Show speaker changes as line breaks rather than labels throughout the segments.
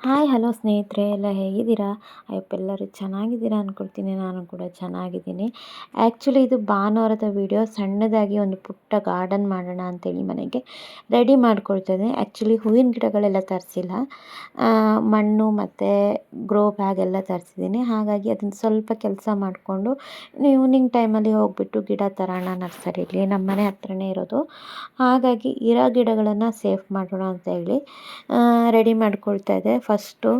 Hi hello ಸ್ನೇಹಿತರೆ ಎಲ್ಲ ಹೇಗಿದ್ದೀರಾ? ಎಲ್ಲರೂ ಚೆನ್ನಾಗಿದ್ದೀರಾ ಅಂದ್ಕೊಳ್ತೀನಿ. ನಾನು ಕೂಡ ಚೆನ್ನಾಗಿದ್ದೀನಿ. ಆ್ಯಕ್ಚುಲಿ ಇದು ಭಾನುವಾರದ ವಿಡಿಯೋ. ಸಣ್ಣದಾಗಿ ಒಂದು ಪುಟ್ಟ ಗಾರ್ಡನ್ ಮಾಡೋಣ ಅಂತೇಳಿ ಮನೆಗೆ ರೆಡಿ ಮಾಡ್ಕೊಳ್ತೇನೆ. ಆ್ಯಕ್ಚುಲಿ ಹೂವಿನ ಗಿಡಗಳೆಲ್ಲ ತರಿಸಿಲ್ಲ, ಮಣ್ಣು ಮತ್ತು ಗ್ರೋ ಬ್ಯಾಗ್ ಎಲ್ಲ ತರಿಸಿದ್ದೀನಿ. ಹಾಗಾಗಿ ಅದನ್ನು ಸ್ವಲ್ಪ ಕೆಲಸ ಮಾಡಿಕೊಂಡು ಈವ್ನಿಂಗ್ ಟೈಮಲ್ಲಿ ಹೋಗ್ಬಿಟ್ಟು ಗಿಡ ತರೋಣ ನರ್ಸರಿಲಿ. ನಮ್ಮ ಮನೆ ಹತ್ರನೇ ಇರೋದು, ಹಾಗಾಗಿ ಇರೋ ಗಿಡಗಳನ್ನು ಸೇಫ್ ಮಾಡೋಣ ಅಂತ ಹೇಳಿ ರೆಡಿ ಮಾಡ್ಕೊಳ್ತಾ ಇದ್ದೆ. ಫಸ್ಟು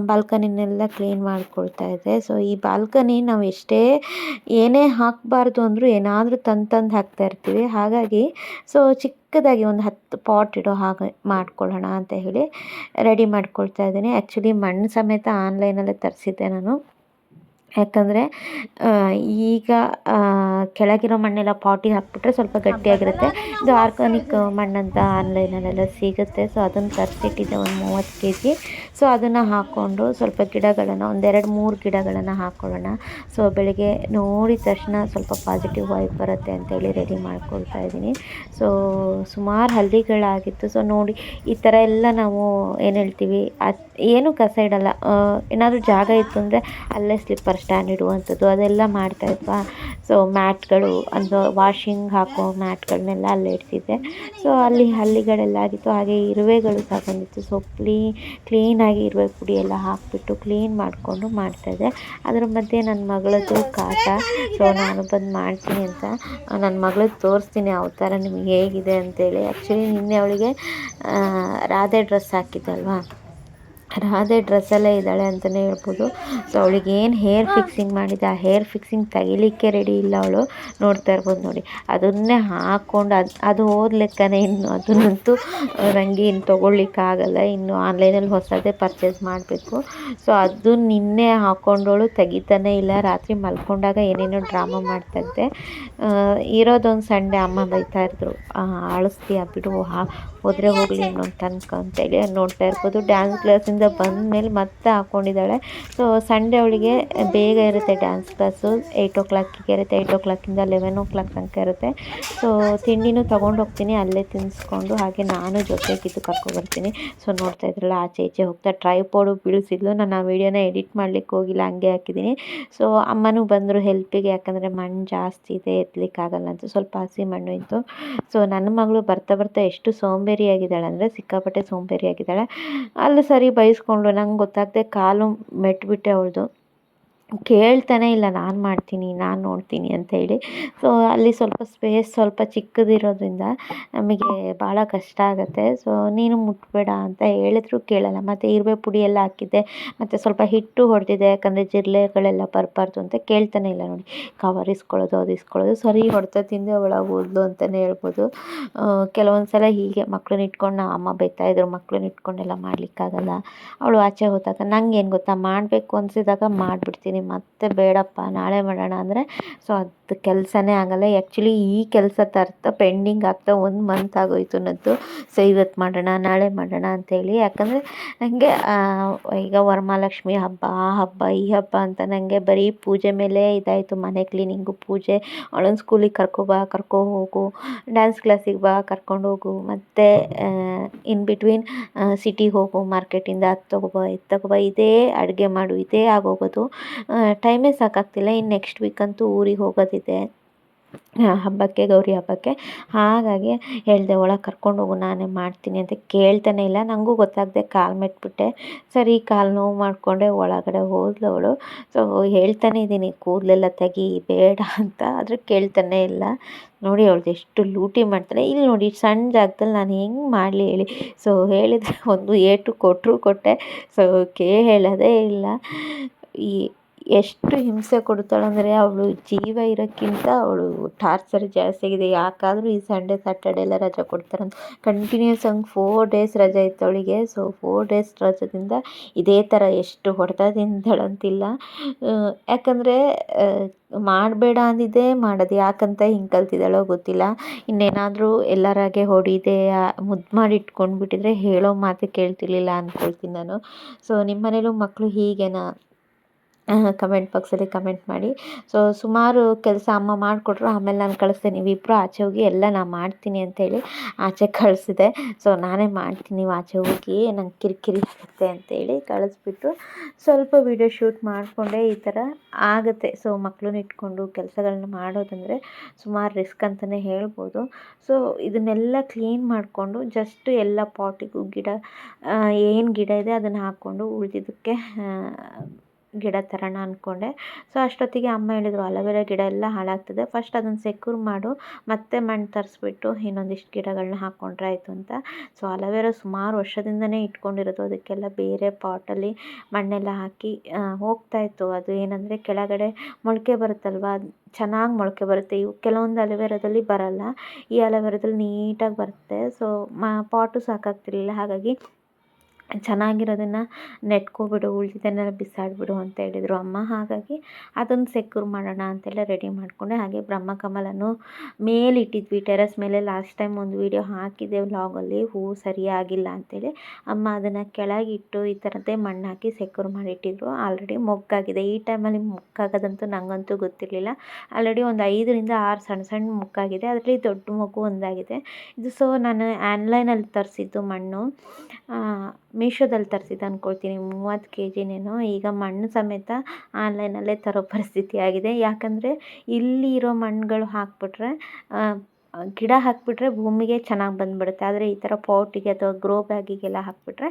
ಬಾಲ್ಕನಿನೆಲ್ಲ ಕ್ಲೀನ್ ಮಾಡ್ಕೊಳ್ತಾ ಇದ್ದೆ. ಸೊ ಈ ಬಾಲ್ಕನಿ ನಾವು ಏನೇ ಹಾಕಬಾರ್ದು ಅಂದರೂ ಏನಾದರೂ ತಂದು ಹಾಕ್ತಾ ಇರ್ತೀವಿ. ಹಾಗಾಗಿ ಸೊ ಚಿಕ್ಕದಾಗಿ ಒಂದು 10 ಪಾಟ್ ಇಡೋ ಹಾಗೆ ಮಾಡ್ಕೊಳ್ಳೋಣ ಅಂತ ಹೇಳಿ ರೆಡಿ ಮಾಡ್ಕೊಳ್ತಾ ಇದ್ದೀನಿ. ಆ್ಯಕ್ಚುಲಿ ಮಣ್ಣು ಸಮೇತ ಆನ್ಲೈನಲ್ಲೇ ತರಿಸಿದ್ದೆ ನಾನು. ಯಾಕಂದರೆ ಈಗ ಕೆಳಗಿರೋ ಮಣ್ಣೆಲ್ಲ ಪಾಟಿಗೆ ಹಾಕ್ಬಿಟ್ರೆ ಸ್ವಲ್ಪ ಗಟ್ಟಿಯಾಗಿರುತ್ತೆ. ಇದು ಆರ್ಗಾನಿಕ್ ಮಣ್ಣಂತ ಆನ್ಲೈನಲ್ಲೆಲ್ಲ ಸಿಗುತ್ತೆ. ಸೊ ಅದನ್ನು ತರಿಸಿಟ್ಟಿದ್ದೆ ಒಂದು 30 kg. ಸೊ ಅದನ್ನು ಹಾಕ್ಕೊಂಡು ಸ್ವಲ್ಪ ಗಿಡಗಳನ್ನು ಒಂದು 2-3 ಗಿಡಗಳನ್ನು ಹಾಕ್ಕೊಳ್ಳೋಣ. ಸೊ ಬೆಳಗ್ಗೆ ನೋಡಿದ ತಕ್ಷಣ ಸ್ವಲ್ಪ ಪಾಸಿಟಿವ್ ವೈಬ್ ಬರುತ್ತೆ ಅಂತೇಳಿ ರೆಡಿ ಮಾಡ್ಕೊಳ್ತಾ ಇದ್ದೀನಿ. ಸೊ ಸುಮಾರು ಹಳ್ಳಿಗಳಾಗಿತ್ತು. ಸೊ ನೋಡಿ ಈ ಥರ ಎಲ್ಲ ನಾವು ಏನು ಹೇಳ್ತೀವಿ, ಏನು ಕಸ ಇಡಲ್ಲ. ಏನಾದರೂ ಜಾಗ ಇತ್ತು ಅಂದರೆ ಅಲ್ಲೇ ಸ್ಲಿಪ್ಪರ್ ಸ್ಟ್ಯಾಂಡ್ ಇಡುವಂಥದ್ದು ಅದೆಲ್ಲ ಮಾಡ್ತಾಯಿದ್ವಾ. ಸೊ ಮ್ಯಾಟ್ಗಳು ಅಂದರೆ ವಾಷಿಂಗ್ ಹಾಕೋ ಮ್ಯಾಟ್ಗಳನ್ನೆಲ್ಲ ಅಲ್ಲೇ ಇಡ್ತಿದ್ದೆ. ಸೊ ಅಲ್ಲಿ ಹಳ್ಳಿಗಳೆಲ್ಲ ಆಗಿತ್ತು. ಹಾಗೆ ಇರುವೆಗಳು ಸಹ ಬಂದಿತ್ತು. ಸೊ ಕ್ಲೀನಾಗಿ ಇರುವೆ ಪುಡಿ ಎಲ್ಲ ಹಾಕಿಬಿಟ್ಟು ಕ್ಲೀನ್ ಮಾಡಿಕೊಂಡು ಮಾಡ್ತಾಯಿದ್ದೆ. ಅದರ ಮಧ್ಯೆ ನನ್ನ ಮಗಳದ್ದು ಕಾಟ. ಸೊ ನಾನು ಬಂದು ಮಾಡ್ತೀನಿ ಅಂತ ನನ್ನ ಮಗಳಿಗೆ ತೋರಿಸ್ತೀನಿ ಯಾವ ಥರ ನಿಮಗೆ ಹೇಗಿದೆ ಅಂತೇಳಿ. ಆ್ಯಕ್ಚುಲಿ ನಿನ್ನೆ ಅವಳಿಗೆ ರಾಧೆ ಡ್ರೆಸ್ ಹಾಕಿದ್ದಲ್ವಾ, ರಾಧೆ ಡ್ರೆಸ್ಸಲ್ಲೇ ಇದ್ದಾಳೆ ಅಂತಲೇ ಹೇಳ್ಬೋದು. ಸೊ ಅವಳಿಗೆ ಏನು ಹೇರ್ ಫಿಕ್ಸಿಂಗ್ ಮಾಡಿದ್ದೆ, ಆ ಹೇರ್ ಫಿಕ್ಸಿಂಗ್ ತೆಗಿಲಿಕ್ಕೆ ರೆಡಿ ಇಲ್ಲ ಅವಳು. ನೋಡ್ತಾ ಇರ್ಬೋದು ನೋಡಿ, ಅದನ್ನೇ ಹಾಕ್ಕೊಂಡು ಅದು ಹೋದ ಲೆಕ್ಕನೇ. ಇನ್ನು ಅದನ್ನಂತೂ ನನಗೆ ಇನ್ನು ತೊಗೊಳ್ಲಿಕ್ಕಾಗಲ್ಲ. ಇನ್ನು ಆನ್ಲೈನಲ್ಲಿ ಹೊಸದೇ ಪರ್ಚೇಸ್ ಮಾಡಬೇಕು. ಸೊ ಅದು ನಿನ್ನೆ ಹಾಕ್ಕೊಂಡವಳು ತೆಗಿತಾನೇ ಇಲ್ಲ. ರಾತ್ರಿ ಮಲ್ಕೊಂಡಾಗ ಏನೇನೋ ಡ್ರಾಮಾ ಮಾಡ್ತಾಯಿದ್ದೆ. ಇರೋದೊಂದು ಸಂಡೇ ಅಮ್ಮ ಬೈತಾಯಿದ್ರು, ಆಳಿಸ್ತೀಯ ಬಿಡು, ಹೋದರೆ ಹೋಗಲಿ ಇನ್ನೊಂದು ತನಕ ಅಂತೇಳಿ. ನೋಡ್ತಾ ಇರ್ಬೋದು ಡ್ಯಾನ್ಸ್ ಕ್ಲಾಸಿಂದ ಬಂದಮೇಲೆ ಮತ್ತೆ ಹಾಕ್ಕೊಂಡಿದ್ದಾಳೆ. ಸೊ ಸಂಡೇ ಅವಳಿಗೆ ಬೇಗ ಇರುತ್ತೆ ಡ್ಯಾನ್ಸ್ ಕ್ಲಾಸು. 8 o'clock ಇರುತ್ತೆ. 8 o'clock-ಇಂದ 11 o'clock ತನಕ ಇರುತ್ತೆ. ಸೊ ತಿಂಡಿನೂ ತೊಗೊಂಡೋಗ್ತೀನಿ, ಅಲ್ಲೇ ತಿನ್ನಿಸ್ಕೊಂಡು ಹಾಗೆ ನಾನು ಜೊತೆಗಿದ್ದು ಕರ್ಕೊಬರ್ತೀನಿ. ಸೊ ನೋಡ್ತಾ ಇದ್ರಲ್ಲ ಆಚೆ ಈಚೆ ಹೋಗ್ತಾ ಟ್ರೈಪಾಡು ಬೀಳಿಸಿದ್ಲು. ನಾನು ಆ ವಿಡಿಯೋನ ಎಡಿಟ್ ಮಾಡಲಿಕ್ಕೆ ಹೋಗಿಲ್ಲ, ಹಂಗೆ ಹಾಕಿದ್ದೀನಿ. ಸೊ ಅಮ್ಮನೂ ಬಂದರು ಹೆಲ್ಪಿಗೆ, ಯಾಕಂದರೆ ಮಣ್ಣು ಜಾಸ್ತಿ ಇದೆ, ಎತ್ತಲಿಕ್ಕಾಗಲ್ಲ ಅಂತ. ಸ್ವಲ್ಪ ಹಸಿ ಮಣ್ಣು ಇತ್ತು. ಸೊ ನನ್ನ ಮಗಳು ಬರ್ತಾ ಎಷ್ಟು ಸೋಂಬೇರಿಯಾಗಿದ್ದಾಳೆ ಅಂದರೆ ಸಿಕ್ಕಾಪಟ್ಟೆ ಸೋಂಬೇರಿಯಾಗಿದ್ದಾಳೆ. ಅಲ್ಲಿ ಸರಿ ಬೈಸ್ಕೊಂಡ್ಳು. ನಂಗೆ ಗೊತ್ತಾಗದೆ ಕಾಲು ಮೆಟ್ಬಿಟ್ಟೆ ಅವಳದು. ಕೇಳ್ತಾನೆ ಇಲ್ಲ, ನಾನು ಮಾಡ್ತೀನಿ, ನಾನು ನೋಡ್ತೀನಿ ಅಂತ ಹೇಳಿ. ಸೊ ಅಲ್ಲಿ ಸ್ವಲ್ಪ ಸ್ಪೇಸ್ ಸ್ವಲ್ಪ ಚಿಕ್ಕದಿರೋದ್ರಿಂದ ನಮಗೆ ಭಾಳ ಕಷ್ಟ ಆಗುತ್ತೆ. ಸೊ ನೀನು ಮುಟ್ಬೇಡ ಅಂತ ಹೇಳಿದ್ರು ಕೇಳಲ್ಲ. ಮತ್ತು ಇರುವೆ ಪುಡಿ ಎಲ್ಲ ಹಾಕಿದ್ದೆ, ಮತ್ತು ಸ್ವಲ್ಪ ಹಿಟ್ಟು ಹೊಡೆದಿದ್ದೆ, ಯಾಕಂದರೆ ಜಿರಳೆಗಳೆಲ್ಲ ಬರಬಾರ್ದು ಅಂತ. ಕೇಳ್ತಾನೆ ಇಲ್ಲ ನೋಡಿ, ಕವರ್ ಇಸ್ಕೊಳ್ಳೋದು ಅದು ಇಸ್ಕೊಳ್ಳೋದು. ಸರಿ ಹೊಡೆತ ತಿಂದೆ ಒಳಗೆ ಹೋದ್ಲು ಅಂತಲೇ ಹೇಳ್ಬೋದು. ಕೆಲವೊಂದು ಸಲ ಹೀಗೆ ಮಕ್ಕಳನ್ನ ಇಟ್ಕೊಂಡು ಅಮ್ಮ ಬೈತಾಯಿದ್ರು, ಮಕ್ಕಳನ್ನ ಇಟ್ಕೊಂಡೆಲ್ಲ ಮಾಡಲಿಕ್ಕಾಗಲ್ಲ. ಅವಳು ಆಚೆ ಹೋದಾಗ ನಂಗೆ ಏನು ಗೊತ್ತಾ, ಮಾಡಬೇಕು ಅನಿಸಿದಾಗ ಮಾಡಿಬಿಡ್ತೀನಿ. ಮತ್ತೆ ಬೇಡಪ್ಪ ನಾಳೆ ಮಾಡೋಣ ಅಂದರೆ ಸೊ ಅದು ಕೆಲಸನೇ ಆಗೋಲ್ಲ. ಆ್ಯಕ್ಚುಲಿ ಈ ಕೆಲಸ ತರ್ತಾ ಪೆಂಡಿಂಗ್ ಆಗ್ತಾ 1 month ಆಗೋಯ್ತು ನನ್ನದು. ಸೊ ಇವತ್ತು ಮಾಡೋಣ ನಾಳೆ ಮಾಡೋಣ ಅಂತೇಳಿ. ಯಾಕಂದರೆ ನನಗೆ ಈಗ ವರಮಹಾಲಕ್ಷ್ಮಿ ಹಬ್ಬ, ಆ ಹಬ್ಬ ಈ ಹಬ್ಬ ಅಂತ ನನಗೆ ಬರೀ ಪೂಜೆ ಮೇಲೆ ಇದಾಯಿತು. ಮನೆ ಕ್ಲೀನಿಂಗು, ಪೂಜೆ, ಅವಳನ್ನು ಸ್ಕೂಲಿಗೆ ಕರ್ಕೊ ಹೋಗು, ಡ್ಯಾನ್ಸ್ ಕ್ಲಾಸಿಗೆ ಬಾ, ಕರ್ಕೊಂಡು ಹೋಗು, ಮತ್ತು ಇನ್ ಬಿಟ್ವೀನ್ ಸಿಟಿಗೆ ಹೋಗು, ಮಾರ್ಕೆಟಿಂದ ಅದು ತೊಗೊಬಾ ಇದು ತೊಗೊಬಾ, ಇದೇ ಅಡುಗೆ ಮಾಡು, ಇದೇ ಆಗೋಗೋದು. ಟೈಮೇ ಸಾಕಾಗ್ತಿಲ್ಲ. ಇನ್ನು ನೆಕ್ಸ್ಟ್ ವೀಕಂತೂ ಊರಿಗೆ ಹೋಗೋದಿದೆ ಹಬ್ಬಕ್ಕೆ, ಗೌರಿ ಹಬ್ಬಕ್ಕೆ. ಹಾಗಾಗಿ ಹೇಳಿದೆ ಒಳಗೆ ಕರ್ಕೊಂಡೋಗು, ನಾನೇ ಮಾಡ್ತೀನಿ ಅಂತ. ಕೇಳ್ತಾನೆ ಇಲ್ಲ. ನನಗೂ ಗೊತ್ತಾಗದೆ ಕಾಲು ಮೆಟ್ಬಿಟ್ಟೆ. ಸರಿ ಕಾಲು ನೋವು ಮಾಡಿಕೊಂಡೆ ಒಳಗಡೆ ಹೋದ್ಲು ಅವಳು. ಸೊ ಹೇಳ್ತಾನೆ ಇದ್ದೀನಿ ಕೂದಲೆಲ್ಲ ತೆಗಿ ಬೇಡ ಅಂತ, ಆದರೆ ಕೇಳ್ತಾನೆ ಇಲ್ಲ. ನೋಡಿ ಅವಳ್ದು ಎಷ್ಟು ಲೂಟಿ ಮಾಡ್ತಾಳೆ. ಇಲ್ಲಿ ನೋಡಿ ಸಣ್ಣ ಜಾಗದಲ್ಲಿ ನಾನು ಹೆಂಗೆ ಮಾಡಲಿ ಹೇಳಿ. ಸೊ ಹೇಳಿದರೆ ಒಂದು ಏಟು ಕೊಟ್ಟೆ. ಸೊ ಹೇಳೋದೇ ಇಲ್ಲ. ಎಷ್ಟು ಹಿಂಸೆ ಕೊಡ್ತಾಳಂದರೆ ಅವಳು ಜೀವ ಇರೋಕ್ಕಿಂತ ಅವಳು ಟಾರ್ಚರ್ ಜಾಸ್ತಿ ಆಗಿದೆ. ಯಾಕಾದರೂ ಈ ಸಂಡೇ ಸ್ಯಾಟರ್ಡೆ ಎಲ್ಲ ರಜೆ ಕೊಡ್ತಾರಂತ. ಕಂಟಿನ್ಯೂಸ್ ಆಗಿ 4 days ರಜೆ ಇತ್ತು ಅವಳಿಗೆ. ಸೊ 4 days ರಜದಿಂದ ಇದೇ ಥರ ಎಷ್ಟು ಹೊಡೆತ ತಿಂದಳಂತಿಲ್ಲ. ಯಾಕಂದರೆ ಮಾಡಬೇಡ ಅಂದಿದ್ದೇ ಮಾಡೋದು. ಯಾಕಂತ ಹಿಂಗೆ ಕಲ್ತಿದ್ದಾಳೋ ಗೊತ್ತಿಲ್ಲ. ಇನ್ನೇನಾದರೂ ಎಲ್ಲರಾಗೆ ಹೊಡಿದೆ ಮುದ್ದು ಮಾಡಿ ಇಟ್ಕೊಂಡ್ಬಿಟ್ಟಿದ್ರೆ ಹೇಳೋ ಮಾತು ಕೇಳ್ತಿರ್ಲಿಲ್ಲ ಅಂದ್ಕೊಳ್ತೀನಿ ನಾನು. ಸೊ ನಿಮ್ಮ ಮನೇಲೂ ಮಕ್ಕಳು ಹೀಗೇನಾ? ಕಮೆಂಟ್ ಬಾಕ್ಸಲ್ಲಿ ಕಮೆಂಟ್ ಮಾಡಿ. ಸೊ ಸುಮಾರು ಕೆಲಸ ಅಮ್ಮ ಮಾಡಿಕೊಟ್ರು. ಆಮೇಲೆ ನಾನು ಕಳಿಸ್ದೆ, ನೀವಿಬ್ಬರು ಆಚೆ ಹೋಗಿ ಎಲ್ಲ ನಾನು ಮಾಡ್ತೀನಿ ಅಂತೇಳಿ ಆಚೆ ಕಳಿಸಿದೆ. ಸೊ ನಾನೇ ಮಾಡ್ತೀನಿ, ನೀವು ಆಚೆ ಹೋಗಿ, ನಂಗೆ ಕಿರಿಕಿರಿ ಆಗುತ್ತೆ ಅಂತೇಳಿ ಕಳಿಸ್ಬಿಟ್ಟು ಸ್ವಲ್ಪ ವೀಡಿಯೋ ಶೂಟ್ ಮಾಡಿಕೊಂಡೆ. ಈ ಥರ ಆಗುತ್ತೆ. ಸೊ ಮಕ್ಕಳನ್ನ ಇಟ್ಕೊಂಡು ಕೆಲಸಗಳನ್ನ ಮಾಡೋದಂದರೆ ಸುಮಾರು ರಿಸ್ಕ್ ಅಂತಲೇ ಹೇಳ್ಬೋದು. ಸೊ ಇದನ್ನೆಲ್ಲ ಕ್ಲೀನ್ ಮಾಡಿಕೊಂಡು ಜಸ್ಟ್ ಎಲ್ಲ ಪಾಟಿಗೂ ಗಿಡ ಏನು ಗಿಡ ಇದೆ ಅದನ್ನು ಹಾಕ್ಕೊಂಡು ಉಳಿದಿದ್ದಕ್ಕೆ ಗಿಡ ತರೋಣ ಅಂದ್ಕೊಂಡೆ. ಸೊ ಅಷ್ಟೊತ್ತಿಗೆ ಅಮ್ಮ ಹೇಳಿದರು, ಅಲೋವೆರಾ ಗಿಡ ಎಲ್ಲ ಹಾಳಾಗ್ತದೆ, ಫಸ್ಟ್ ಅದನ್ನು ಸೆಕ್ಯೂರ್ ಮಾಡು, ಮತ್ತೆ ಮಣ್ಣು ತರಿಸ್ಬಿಟ್ಟು ಇನ್ನೊಂದಿಷ್ಟು ಗಿಡಗಳನ್ನ ಹಾಕ್ಕೊಂಡ್ರೆ ಆಯಿತು ಅಂತ. ಸೊ ಅಲೋವೆರಾ ಸುಮಾರು ವರ್ಷದಿಂದನೇ ಇಟ್ಕೊಂಡಿರೋದು, ಅದಕ್ಕೆಲ್ಲ ಬೇರೆ ಪಾಟಲ್ಲಿ ಮಣ್ಣೆಲ್ಲ ಹಾಕಿ ಹೋಗ್ತಾಯಿತ್ತು. ಅದು ಏನಂದರೆ ಕೆಳಗಡೆ ಮೊಳಕೆ ಬರುತ್ತಲ್ವ, ಚೆನ್ನಾಗಿ ಮೊಳಕೆ ಬರುತ್ತೆ. ಇವು ಕೆಲವೊಂದು ಅಲೋವೆರಾದಲ್ಲಿ ಬರಲ್ಲ, ಈ ಅಲೋವೆರಾದಲ್ಲಿ ನೀಟಾಗಿ ಬರುತ್ತೆ. ಸೊ ಪಾಟು ಸಾಕಾಗ್ತಿರ್ಲಿಲ್ಲ, ಹಾಗಾಗಿ ಚೆನ್ನಾಗಿರೋದನ್ನು ನೆಟ್ಕೊಬಿಡು, ಉಳಿದಿದ್ದನ್ನೆಲ್ಲ ಬಿಸಾಡಿಬಿಡು ಅಂತ ಹೇಳಿದರು ಅಮ್ಮ. ಹಾಗಾಗಿ ಅದನ್ನು ಸೆಕ್ಯೂರ್ ಮಾಡೋಣ ಅಂತೆಲ್ಲ ರೆಡಿ ಮಾಡಿಕೊಂಡೆ. ಹಾಗೆ ಬ್ರಹ್ಮಕಮಲನೂ ಮೇಲಿಟ್ಟಿದ್ವಿ, ಟೆರೆಸ್ ಮೇಲೆ. ಲಾಸ್ಟ್ ಟೈಮ್ ಒಂದು ವೀಡಿಯೋ ಹಾಕಿದ್ದೆ ವ್ಲಾಗಲ್ಲಿ, ಹೂವು ಸರಿಯಾಗಿಲ್ಲ ಅಂತೇಳಿ. ಅಮ್ಮ ಅದನ್ನು ಕೆಳಗಿಟ್ಟು ಈ ಥರದ್ದೇ ಮಣ್ಣು ಹಾಕಿ ಸೆಕ್ಯೂರ್ ಮಾಡಿಟ್ಟಿದ್ರು. ಆಲ್ರೆಡಿ ಮೊಗ್ಗಾಗಿದೆ. ಈ ಟೈಮಲ್ಲಿ ಮೊಗ್ಗಾಗೋದಂತೂ ನನಗಂತೂ ಗೊತ್ತಿರಲಿಲ್ಲ. ಆಲ್ರೆಡಿ ಒಂದು 5ರಿಂದ 6 ಸಣ್ಣ ಸಣ್ಣ ಮೊಗ್ಗಾಗಿದೆ, ಅದರಲ್ಲಿ ದೊಡ್ಡ ಮೊಗ್ಗು ಒಂದಾಗಿದೆ. ಇದು ಸೊ ನಾನು ಆನ್ಲೈನಲ್ಲಿ ತರಿಸಿದ್ದು ಮಣ್ಣು, ಮೀಶೋದಲ್ಲಿ ತರಿಸಿದ್ದು ಅಂದ್ಕೊಳ್ತೀನಿ, 30 kgನೇನೋ. ಈಗ ಮಣ್ಣು ಸಮೇತ ಆನ್ಲೈನಲ್ಲೇ ತರೋ ಪರಿಸ್ಥಿತಿ ಆಗಿದೆ. ಯಾಕಂದರೆ ಇಲ್ಲಿ ಇರೋ ಮಣ್ಣುಗಳು ಹಾಕ್ಬಿಟ್ರೆ, ಗಿಡ ಹಾಕಿಬಿಟ್ರೆ ಭೂಮಿಗೆ ಚೆನ್ನಾಗಿ ಬಂದುಬಿಡುತ್ತೆ. ಆದರೆ ಈ ಥರ ಪಾಟಿಗೆ ಅಥವಾ ಗ್ರೋ ಬ್ಯಾಗಿಗೆಲ್ಲ ಹಾಕಿಬಿಟ್ರೆ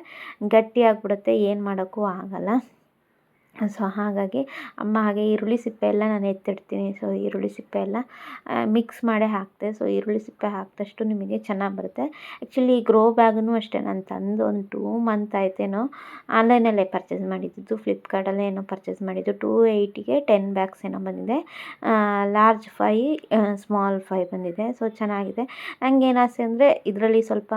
ಗಟ್ಟಿಯಾಗಿಬಿಡುತ್ತೆ, ಏನು ಮಾಡೋಕ್ಕೂ ಆಗಲ್ಲ. ಸೊ ಹಾಗಾಗಿ ಅಮ್ಮ ಹಾಗೆ ಈರುಳ್ಳಿ ಸಿಪ್ಪೆ ಎಲ್ಲ ನಾನು ಎತ್ತಿಡ್ತೀನಿ. ಸೊ ಈರುಳ್ಳಿ ಸಿಪ್ಪೆ ಎಲ್ಲ ಮಿಕ್ಸ್ ಮಾಡೇ ಹಾಕಿದೆ. ಸೊ ಈರುಳ್ಳಿ ಸಿಪ್ಪೆ ಹಾಕಿದಷ್ಟು ನಿಮಗೆ ಚೆನ್ನಾಗಿ ಬರುತ್ತೆ. ಆ್ಯಕ್ಚುಲಿ ಈ ಗ್ರೋ ಬ್ಯಾಗನ್ನು ಅಷ್ಟೇ ನಾನು ತಂದು ಒಂದು 2 ಮಂತ್ ಆಯ್ತೇನೋ, ಆನ್ಲೈನಲ್ಲೇ ಪರ್ಚೇಸ್ ಮಾಡಿದ್ದು, ಫ್ಲಿಪ್ಕಾರ್ಟಲ್ಲೇ ಏನೋ ಪರ್ಚೇಸ್ ಮಾಡಿದ್ದು. 280ಗೆ 10 ಬ್ಯಾಗ್ಸ್ ಏನೋ ಬಂದಿದೆ, ಲಾರ್ಜ್ 5 ಸ್ಮಾಲ್ 5 ಬಂದಿದೆ. ಸೊ ಚೆನ್ನಾಗಿದೆ. ನನಗೇನು ಆಸೆ ಅಂದರೆ ಇದರಲ್ಲಿ ಸ್ವಲ್ಪ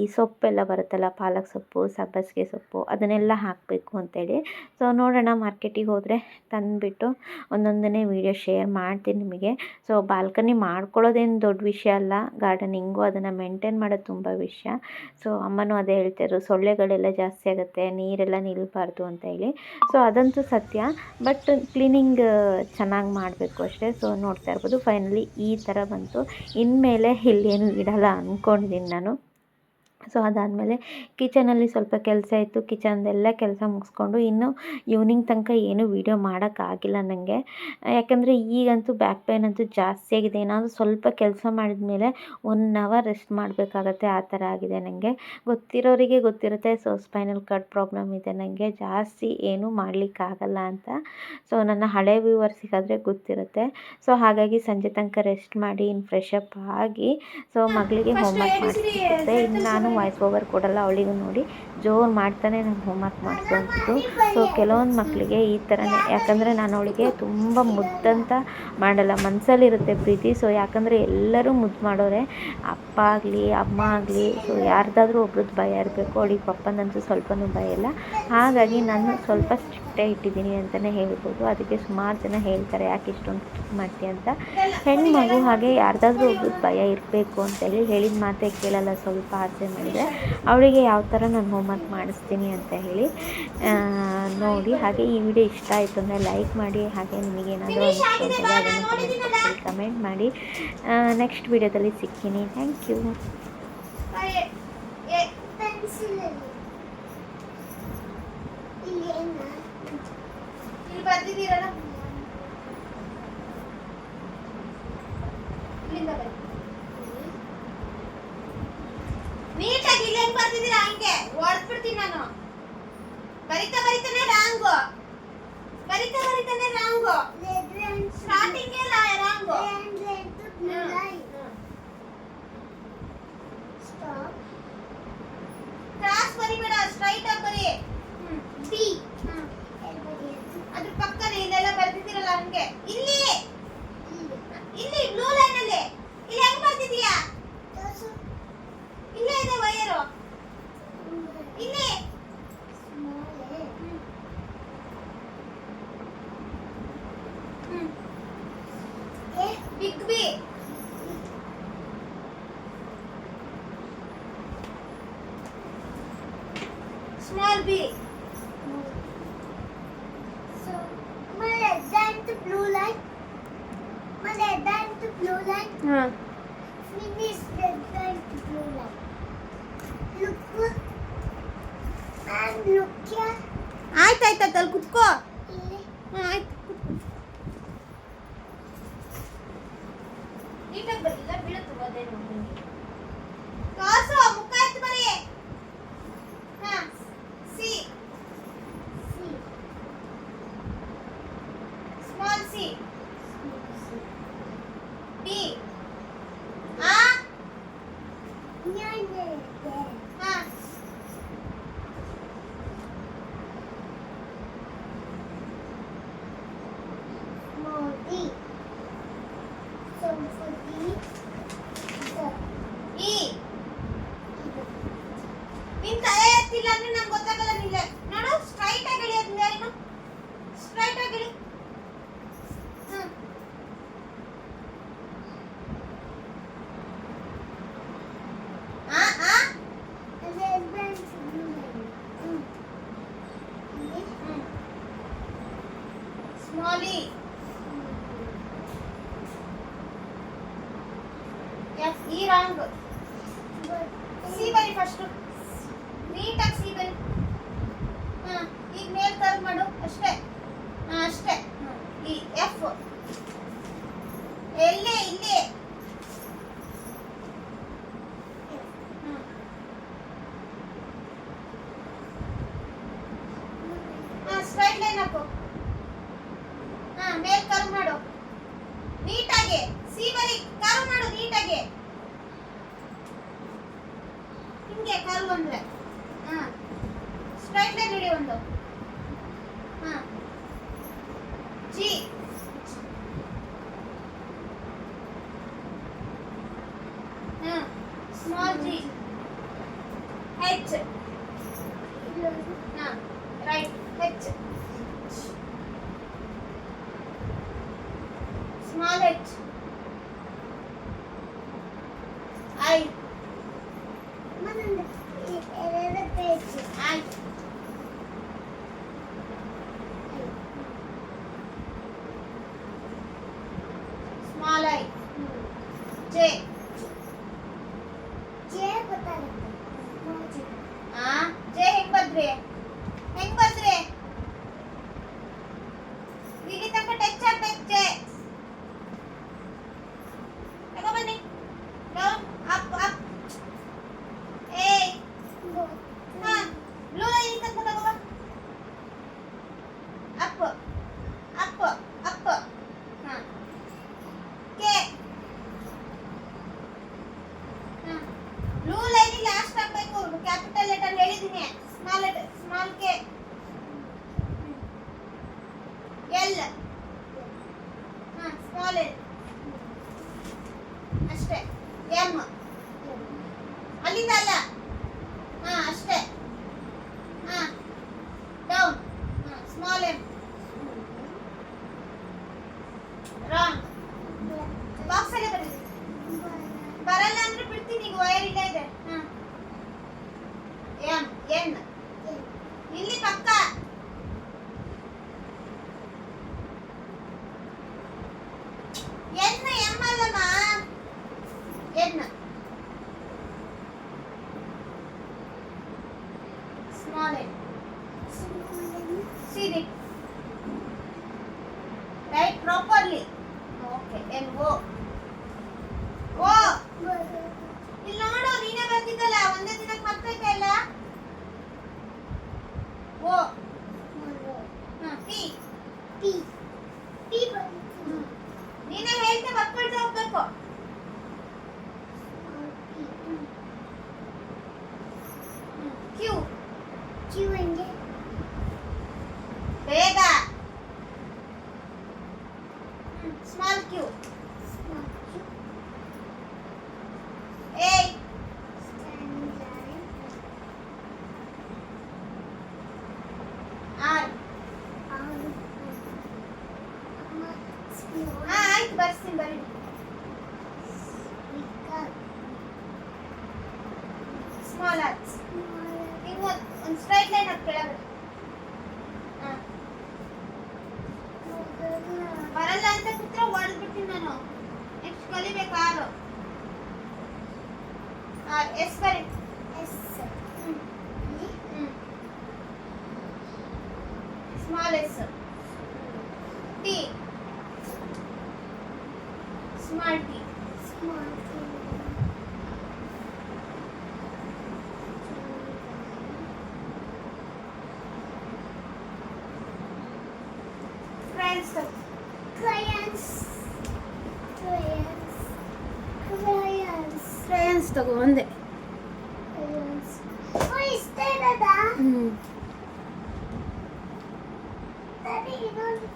ಈ ಸೊಪ್ಪೆಲ್ಲ ಬರುತ್ತಲ್ಲ, ಪಾಲಕ್ ಸೊಪ್ಪು, ಸಬ್ಬಸಿಗೆ ಸೊಪ್ಪು, ಅದನ್ನೆಲ್ಲ ಹಾಕಬೇಕು ಅಂತೇಳಿ. ಸೊ ನೋಡೋಣ, ಮಾರ್ಕೆಟಿಗೆ ಹೋದರೆ ತಂದುಬಿಟ್ಟು ಒಂದೊಂದನೇ ವೀಡಿಯೋ ಶೇರ್ ಮಾಡ್ತೀನಿ ನಿಮಗೆ. ಸೊ ಬಾಲ್ಕನಿ ಮಾಡ್ಕೊಳ್ಳೋದೇನು ದೊಡ್ಡ ವಿಷಯ ಅಲ್ಲ, ಗಾರ್ಡನಿಂಗು ಅದನ್ನು ಮೇಂಟೈನ್ ಮಾಡೋದು ತುಂಬ ವಿಷಯ. ಸೊ ಅಮ್ಮನೂ ಅದೇ ಹೇಳ್ತಾಯಿದ್ರು, ಸೊಳ್ಳೆಗಳೆಲ್ಲ ಜಾಸ್ತಿ ಆಗುತ್ತೆ, ನೀರೆಲ್ಲ ನಿಲ್ಲಬಾರ್ದು ಅಂತ ಹೇಳಿ. ಸೊ ಅದಂತೂ ಸತ್ಯ, ಬಟ್ ಕ್ಲೀನಿಂಗ್ ಚೆನ್ನಾಗಿ ಮಾಡಬೇಕು ಅಷ್ಟೇ. ಸೊ ನೋಡ್ತಾ ಇರ್ಬೋದು, ಫೈನಲಿ ಈ ಥರ ಬಂತು. ಇನ್ಮೇಲೆ ಇಲ್ಲೇನು ಇಡಲ್ಲ ಅಂದ್ಕೊಂಡಿದ್ದೀನಿ ನಾನು. ಸೊ ಅದಾದಮೇಲೆ ಕಿಚನಲ್ಲಿ ಸ್ವಲ್ಪ ಕೆಲಸ ಇತ್ತು, ಕಿಚನ್ದೆಲ್ಲ ಕೆಲಸ ಮುಗಿಸ್ಕೊಂಡು ಇನ್ನು ಈವ್ನಿಂಗ್ ತನಕ ಏನೂ ವೀಡಿಯೋ ಮಾಡೋಕ್ಕಾಗಿಲ್ಲ ನನಗೆ. ಯಾಕಂದರೆ ಈಗಂತೂ ಬ್ಯಾಕ್ ಪೇನ್ ಅಂತೂ ಜಾಸ್ತಿ ಆಗಿದೆ. ಏನಾದರೂ ಸ್ವಲ್ಪ ಕೆಲಸ ಮಾಡಿದ ಮೇಲೆ 1 ಅವರ್ ರೆಸ್ಟ್ ಮಾಡಬೇಕಾಗತ್ತೆ, ಆ ಥರ ಆಗಿದೆ ನನಗೆ. ಗೊತ್ತಿರೋರಿಗೆ ಗೊತ್ತಿರುತ್ತೆ. ಸೊ ಸ್ಪೈನಲ್ ಕಾರ್ಡ್ ಪ್ರಾಬ್ಲಮ್ ಇದೆ ನನಗೆ, ಜಾಸ್ತಿ ಏನೂ ಮಾಡಲಿಕ್ಕಾಗಲ್ಲ ಅಂತ. ಸೊ ನನ್ನ ಹಳೆ ವ್ಯೂವರ್ಸಿಗಾದರೆ ಗೊತ್ತಿರುತ್ತೆ. ಸೊ ಹಾಗಾಗಿ ಸಂಜೆ ತನಕ ರೆಸ್ಟ್ ಮಾಡಿ ಇನ್ನು ಫ್ರೆಶ್ ಅಪ್ ಆಗಿ, ಸೊ ಮಗಳಿಗೆ ಹೋಮ್ವರ್ಕ್ ಮಾಡಿಸ್ತಿದ್ದೆ. ಇನ್ನು ನಾನು ವಾಯ್ಸ್ ಓವರ್ ಕೊಡಲ್ಲ, ಅವಳಿಗೂ ನೋಡಿ ಜೋರು ಮಾಡ್ತಾನೆ ನಾನು ಹೋಮ್ವರ್ಕ್ ಮಾಡಿಸುವಂಥದ್ದು. ಸೊ ಕೆಲವೊಂದು ಮಕ್ಕಳಿಗೆ ಈ ಥರನೇ, ಯಾಕಂದರೆ ನಾನು ಅವಳಿಗೆ ತುಂಬ ಮುದ್ದಂತ ಮಾಡಲ್ಲ, ಮನಸ್ಸಲ್ಲಿರುತ್ತೆ ಪ್ರೀತಿ. ಸೊ ಯಾಕಂದರೆ ಎಲ್ಲರೂ ಮುದ್ದು ಮಾಡೋರೆ, ಅಪ್ಪ ಆಗಲಿ ಅಮ್ಮ ಆಗಲಿ. ಸೊ ಯಾರ್ದಾದ್ರೂ ಒಬ್ರದ್ದು ಭಯ ಇರಬೇಕು, ಅವಳಿಗೆ ಪಪ್ಪನಂತೂ ಸ್ವಲ್ಪನೂ ಭಯ ಇಲ್ಲ. ಹಾಗಾಗಿ ನಾನು ಸ್ವಲ್ಪ ಸ್ಟ್ರಿಕ್ಟೇ ಇಟ್ಟಿದ್ದೀನಿ ಅಂತಲೇ ಹೇಳ್ಬೋದು. ಅದಕ್ಕೆ ಸುಮಾರು ಜನ ಹೇಳ್ತಾರೆ, ಯಾಕೆ ಇಷ್ಟೊಂದು ಸ್ಟ್ರಿಕ್ಟ್ ಮಾಡ್ತೀಯ ಅಂತ. ಹೆಣ್ಮಗು ಹಾಗೆ ಯಾರ್ದಾದ್ರೂ ಒಬ್ರದ್ದು ಭಯ ಇರಬೇಕು ಅಂತೇಳಿ, ಹೇಳಿದ ಮಾತೇ ಕೇಳಲ್ಲ ಸ್ವಲ್ಪ ಆಸೆ ಮಾಡಿದರೆ. ಅವಳಿಗೆ ಯಾವ ಥರ ನಾನು ಹೋಮ್ವರ್ಕ್ ಮಾಡಿಸ್ತೀನಿ ಅಂತ ಹೇಳಿ ನೋಡಿ. ಹಾಗೆ ಈ ವಿಡಿಯೋ ಇಷ್ಟ ಆಯಿತು ಅಂದರೆ ಲೈಕ್ ಮಾಡಿ, ಹಾಗೆ ನಿಮಗೇನಾದರೂ ಅನಿಸ್ತು ಅಂತೇಳಿ ಅದನ್ನು ಕಮೆಂಟ್ ಬಾಕ್ಸಲ್ಲಿ ಕಮೆಂಟ್ ಮಾಡಿ. ನೆಕ್ಸ್ಟ್ ವಿಡಿಯೋದಲ್ಲಿ ಸಿಗ್ತೀನಿ. Thank you.
ನೀಟಾಗಿ ಇಲ್ಲಿ ಹೆಂಗ್ ಬರ್ತಿದ್ದೀರಾ ಹಂಗೆ ಓಡಿಸ್ಬಿಡ್ತೀನಿ ನಾನು. ಬರಿತಾನೆ ರಾಂಗು, ಬರಿತಾನೆ ರಾಂಗು, ಸ್ಟಾರ್ಟಿಂಗ್ ಎಲ್ಲ ರಾಂಗು. ಕ್ರಾಸ್ ಬರಿಬೇಡ, ಸ್ಟ್ರೈಟ್ ಆಗಿ ಬರಿ. ಡಿ ಅದ್ರ ಪಕ್ಕನೆ ಇಲ್ಲೆಲ್ಲ ಬರ್ತಿದ್ದೀರಲ್ಲ ಹಂಗೆ. ಇಲ್ಲಿ ಇಲ್ಲಿ ಬ್ಲೂ ಲೈನ್ ಅಲ್ಲಿ ಇಲ್ಲಿ ಹೆಂಗ್ ಬರ್ತಿದೀಯಾ? ಇಲ್ಲೇ ಇದೆ ವೈರು, ಇಲ್ಲಿ big B, small B, Blue line.
ಹಾಂ
Finish red line. Blue line. Look. And look here. ಆಯ್ತಾಯ್ತು ಅಲ್ಲಿ ಕುತ್ಕೋ. ಇಲ್ಲಿ. ಆಯ್ತು. ನೀಟಾಗಿ ಬರಲಿಲ್ಲ ಬೀಳುತ್ತೆ ಅದೇನು ಕಾಸು ಮುಖ ಎತ್ತು ಬರಿ ಹಾ ಸಿ ಸ್ಮಾಲ್ ಸಿ ಡಿ ಆ ಹಾ ಸ್ಮಾಲ್ ಡಿ ಈ ನಿನ್ ತಲೆ ಎತ್ತಿಲ್ಲ ಅಂದ್ರೆ ನಂಗೆ ಗೊತ್ತಾಗಲ್ಲ ನಿಲ್ಲ ನೋಡು ಸ್ಟ್ರೈಟ್ ಆಗಿ ಇಳಿಯೋದಿಲ್ಲ ಏನು ಸ್ಟ್ರೈಟ್ ಆಗಿ ಇಳಿ ಸ್ಮಾಲ್ ಎಫ್ ಈ ರಾಂಗ್ ಸಿ ಬರಿ ಫಸ್ಟ್ ನೀಟಾಗಿ ಸಿ ಬರಿ ಹಾ ಈಗ ಮೇಲ್ ಕರ್ವ್ ಮಾಡು ಅಷ್ಟೇ ಹಾ ಅಷ್ಟೇ ಈ ಎಫ್ ಎಲ್ಲೇ ಇಲ್ಲೇ ಹಾ ಸ್ಟ್ರೈಟ್ ಲೈನ್ ಹಾಕು ಹಾ ಮೇಲ್ ಕರ್ವ್ ಮಾಡು ನೀಟಾಗಿ ಸಿ ಬರಿ ಕರ್ವ್ ಮಾಡು ನೀಟಾಗಿ ಹಿಂಗೆ ಕರ್ವ್ ಅಂದ್ರೆ ಹಾ ಸ್ಟ್ರೈಟ್ ಲೈನ್ ಇಡಿ ಒಂದು ಹಾ ಜಿ ಹಾ ಸ್ಮಾಲ್ ಜಿ ಹೆಚ್ ಹಾ right H small H I I small I J J ಹೆಂಗ್ ಬರ್ದ್ರಿ ಇಲ್ಲಿ ತನಕ ಟಚ್ ಆಗ್ಬೇಕು J ತಗೋ ಬನ್ನಿ ಡೌನ್ ಅಪ್ ಅಪ್ ಏ ಹಾ ಬ್ಲೂ ಲೈನ್ ತನಕ ತಗೋ ಬಾ ಅಪ್ ಅಪ್ ಅಪ್ ಹಾ ಕೆ ಹಾ ಬ್ಲೂ ಲೈನ್ ಲಾಸ್ಟ್ ಆಗ್ಬೇಕು ಕ್ಯಾಪಿಟಲ್ ಲೆಟರ್ ಹೇಳಿದೀನಿ ಸ್ಮಾಲ್ ಕೆ ಎಲ್ ಹಾ ಸ್ಮಾಲ್ ಎಲ್ ಅಷ್ಟೇ ಎಂ ಅಲ್ಲಿಂದ ಅಲ್ಲ ಹಾ ಅಷ್ಟೇ ಹಾ ಡೌನ್ ಹಾ ಸ್ಮಾಲ್ ಎಂ ರಾಂಗ್ ಬಾಕ್ಸ್ ಅಲ್ಲೇ ಬರೀ ಬರಲ್ಲ ಅಂದ್ರೆ ಬಿಡ್ತೀನಿ ಈಗ ವೈರ್ ಇಲ್ಲ ಇದೆ ಹಾ ಎಂ ಎನ್ ಇಲ್ಲಿ ಪಕ್ಕ ಎನ್ ಎಂ ಅಲ್ಲಮ್ಮ N small N see it right properly okay and go ಓ ಇಲ್ಲಿ ನೋಡು ನೀನೇ ಬಂದಿದ್ದಲ್ಲ ಒಂದೇ ದಿನಕ್ಕೆ ಮರ್ತೈತೆ ಅಲ್ಲ ಓ ಹಾ ಪಿ ಪಿ ಪಿ ನೀನೇ ಹೇಳ್ತೆ ಬರ್ಕೊಳ್ತಾ ಹೋಗ್ಬೇಕು ಕ್ಯೂ ಕ್ಯೂ ಹೆಂಗೆ ಬೇಗ ಸ್ಮಾಲ್ ಕ್ಯೂ ಎ ಆರ್ ಆಯ್ತು ಬರ್ಸ್ತೀನಿ ಬರೀ ಸ್ಮಾಲ್ ಆರ್ ನೀವು ಒಂದು ಸ್ಟ್ರೈಟ್ ಲೈನ್ ಹಾಕಿ ಕೆಳಗಡೆ ಬರಲ್ಲ ಅಂತ ಕೂತ್ರೆ ಹೊಡೆದ್ಬಿಡ್ತೀನಿ ನಾನು ನೆಕ್ಸ್ಟ್ ಕಲಿಬೇಕು ಆರು. ಎಸ್ ಬರಿ. Small S. T. Small T. Friends crayons ತಗೋ ಒಂದೇ.
Daddy, you know the